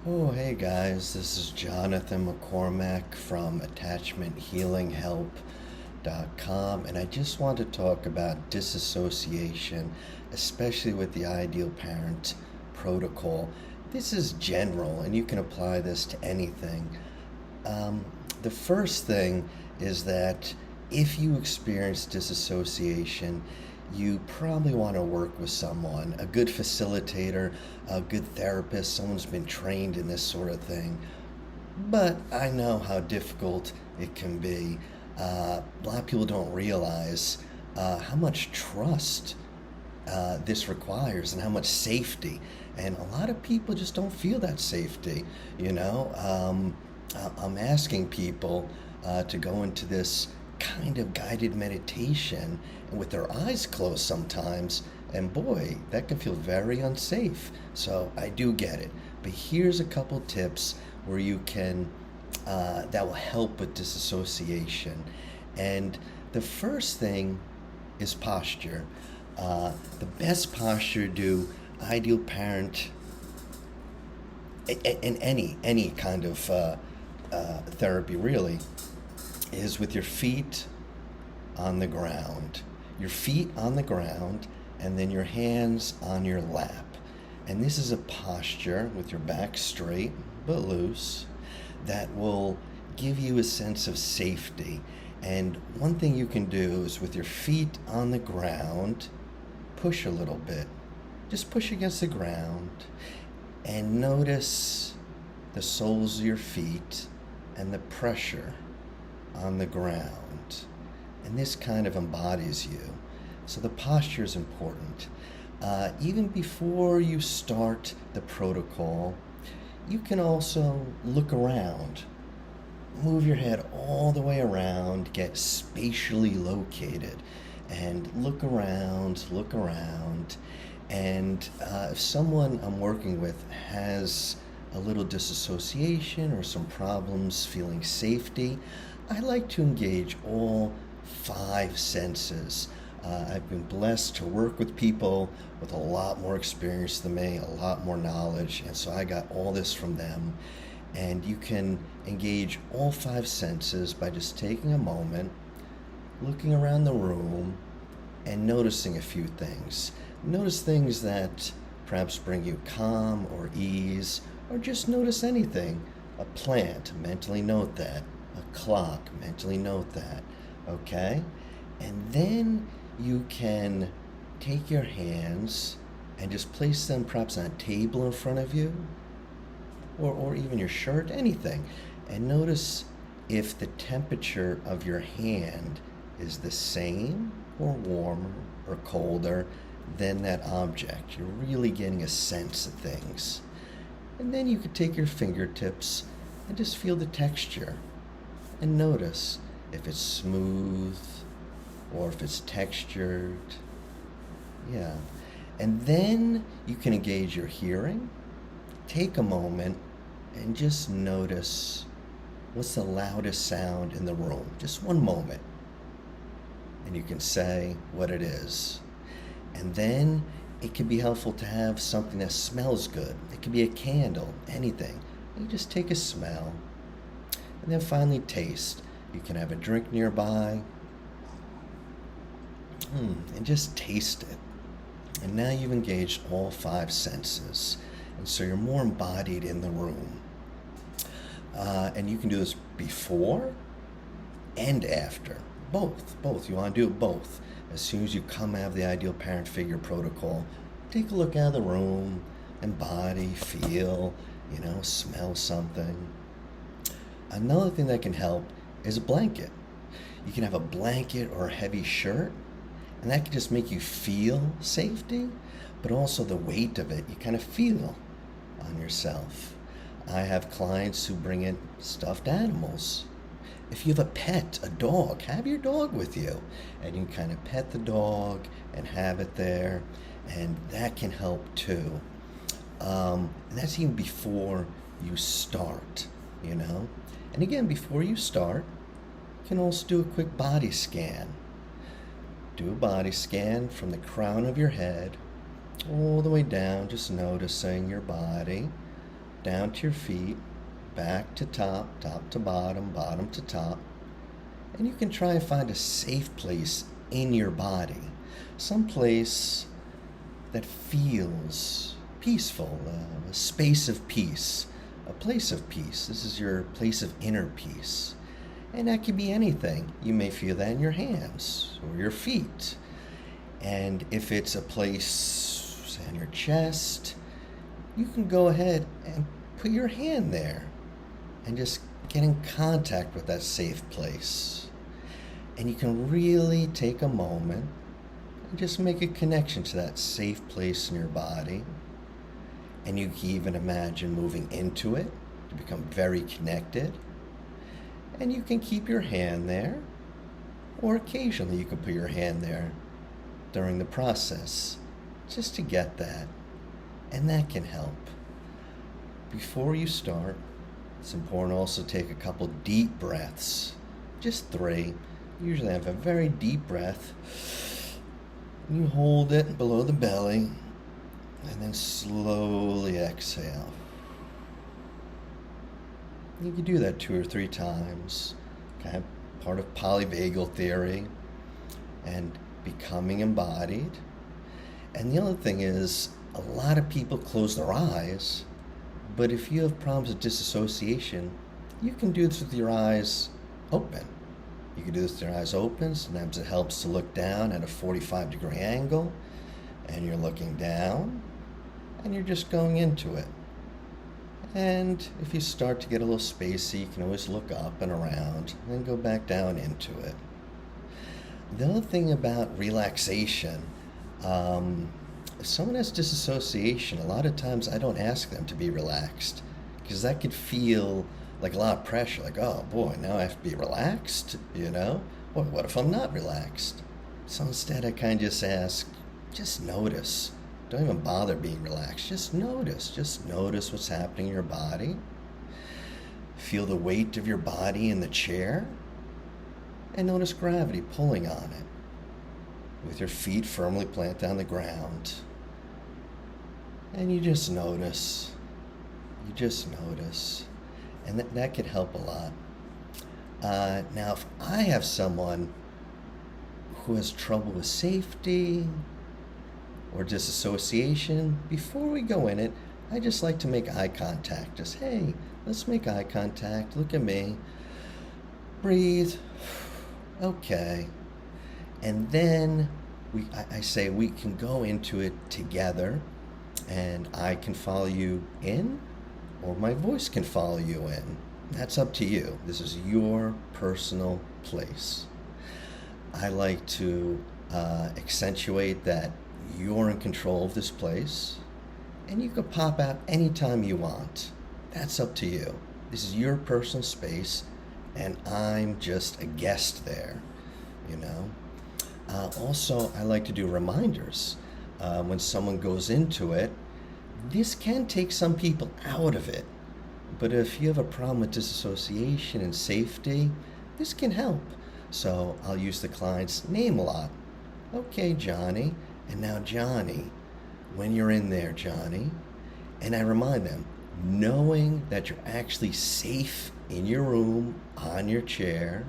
Oh, hey guys, this is Jonathan McCormack from attachmenthealinghelp.com, and I just want to talk about disassociation, especially with the ideal parent protocol. This is general, and you can apply this to anything. Um, the first thing is that if you experience disassociation, you probably want to work with someone, a good facilitator, a good therapist, someone who's been trained in this sort of thing. But I know how difficult it can be. A lot of people don't realize how much trust this requires and how much safety. And a lot of people just don't feel that safety, you know. I'm asking people to go into this kind of guided meditation and with their eyes closed sometimes, and boy, that can feel very unsafe. So I do get it. But here's a couple tips where you can, that will help with disassociation. And the first thing is posture. The best posture to do ideal parent in any kind of therapy really is with your feet on the ground. Your feet on the ground and then your hands on your lap. And this is a posture with your back straight but loose that will give you a sense of safety. And one thing you can do is with your feet on the ground, push a little bit. Just push against the ground and notice the soles of your feet and the pressure on the ground. And this kind of embodies you. So the posture is important. Even before you start the protocol, you can also look around. Move your head all the way around, get spatially located, and look around, look around. And if someone I'm working with has a little disassociation or some problems feeling safety, I like to engage all five senses. I've been blessed to work with people with a lot more experience than me, a lot more knowledge, and so I got all this from them. And you can engage all five senses by just taking a moment, looking around the room, and noticing a few things. Notice things that perhaps bring you calm or ease, or just notice anything. A plant, mentally note that. A clock, mentally note that. Okay? And then you can take your hands and just place them perhaps on a table in front of you, or even your shirt, anything. And notice if the temperature of your hand is the same or warmer or colder than that object. You're really getting a sense of things. And then you could take your fingertips and just feel the texture and notice if it's smooth or if it's textured. Yeah. And then you can engage your hearing. Take a moment and just notice what's the loudest sound in the room. Just one moment. And you can say what it is. And then it can be helpful to have something that smells good. It could be a candle, anything. You just take a smell. And then finally taste. You can have a drink nearby. And just taste it. And now you've engaged all five senses. And so you're more embodied in the room. And you can do this before and after. Both. You want to do it both. As soon as you come out of the ideal parent figure protocol, take a look out of the room, embody, feel, smell something. Another thing that can help is a blanket. You can have a blanket or a heavy shirt, and that can just make you feel safety, but also the weight of it, you kind of feel on yourself. I have clients who bring in stuffed animals. If you have a pet, a dog, have your dog with you. And you can kind of pet the dog and have it there. And that can help too. And that's even before you start, And again, before you start, you can also do a quick body scan. Do a body scan from the crown of your head all the way down, just noticing your body. down to your feet, back to top, top to bottom, bottom to top. And you can try and find a safe place in your body, some place that feels peaceful, a space of peace, a place of peace. This is your place of inner peace. And that could be anything. You may feel that in your hands or your feet. And if it's a place in your chest, you can go ahead and put your hand there and just get in contact with that safe place. And you can really take a moment and just make a connection to that safe place in your body. And you can even imagine moving into it to become very connected. And you can keep your hand there, or occasionally you can put your hand there during the process just to get that. And that can help. Before you start, it's important to also take a couple deep breaths, just 3. Usually have a very deep breath. You hold it below the belly and then slowly exhale. You can do that 2 or 3 times, kind of part of polyvagal theory and becoming embodied. And the other thing is, a lot of people close their eyes, but if you have problems with disassociation, you can do this with your eyes open. You can do this with your eyes open. Sometimes it helps to look down at a 45-degree angle, and you're looking down, and you're just going into it. And if you start to get a little spacey, you can always look up and around, and then go back down into it. The other thing about relaxation, if someone has disassociation, a lot of times I don't ask them to be relaxed, because that could feel like a lot of pressure, like, oh boy, now I have to be relaxed, What if I'm not relaxed? So instead I kind of just ask, just notice. Don't even bother being relaxed. Just notice what's happening in your body. Feel the weight of your body in the chair, and notice gravity pulling on it with your feet firmly planted on the ground. And you just notice. And that could help a lot. Now, if I have someone who has trouble with safety or disassociation, before we go in it, I just like to make eye contact. Just, hey, let's make eye contact. Look at me. Breathe. Okay. And then I say we can go into it together, and I can follow you in, or my voice can follow you in. That's up to you. This is your personal place. I like to accentuate that you're in control of this place, and you can pop out anytime you want. That's up to you. This is your personal space, and I'm just a guest there, Also, I like to do reminders. When someone goes into it, this can take some people out of it. But if you have a problem with disassociation and safety, this can help. So I'll use the client's name a lot. Okay, Johnny. And now, Johnny, when you're in there, Johnny, and I remind them, knowing that you're actually safe in your room, on your chair,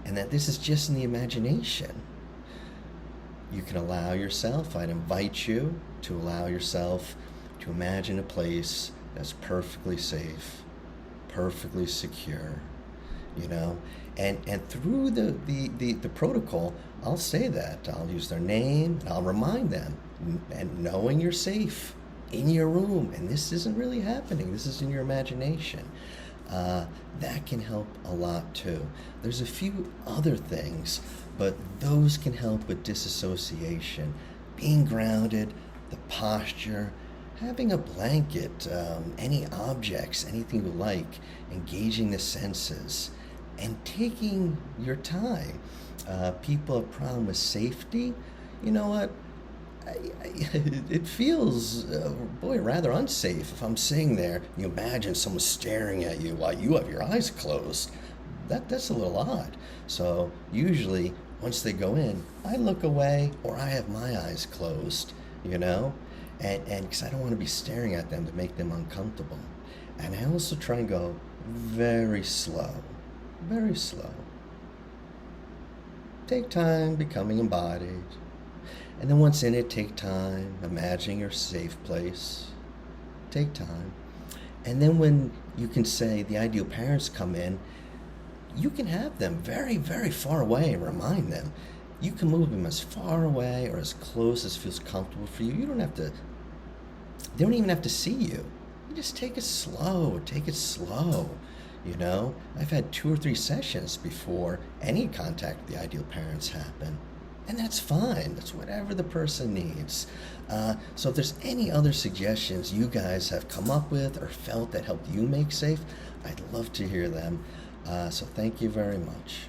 and that this is just in the imagination. You can allow yourself, I'd invite you to allow yourself to imagine a place that's perfectly safe, perfectly secure, and through the protocol, I'll say that. I'll use their name, and I'll remind them, and knowing you're safe in your room, and this isn't really happening, this is in your imagination. That can help a lot too. There's a few other things, but those can help with disassociation. Being grounded, the posture, having a blanket, any objects, anything you like, engaging the senses, and taking your time. People have a problem with safety. You know what? It feels, rather unsafe if I'm sitting there. You imagine someone staring at you while you have your eyes closed. That's a little odd. So usually, once they go in, I look away or I have my eyes closed, and because I don't want to be staring at them to make them uncomfortable. And I also try and go very slow, very slow. Take time becoming embodied. And then once in it, take time imagining your safe place. Take time. And then when you can say the ideal parents come in, you can have them very, very far away and remind them. You can move them as far away or as close as feels comfortable for you. You don't have to, they don't even have to see you. You just take it slow, take it slow. You know, I've had 2 or 3 sessions before any contact with the ideal parents happen. And that's fine. That's whatever the person needs. So if there's any other suggestions you guys have come up with or felt that helped you make safe, I'd love to hear them. So thank you very much.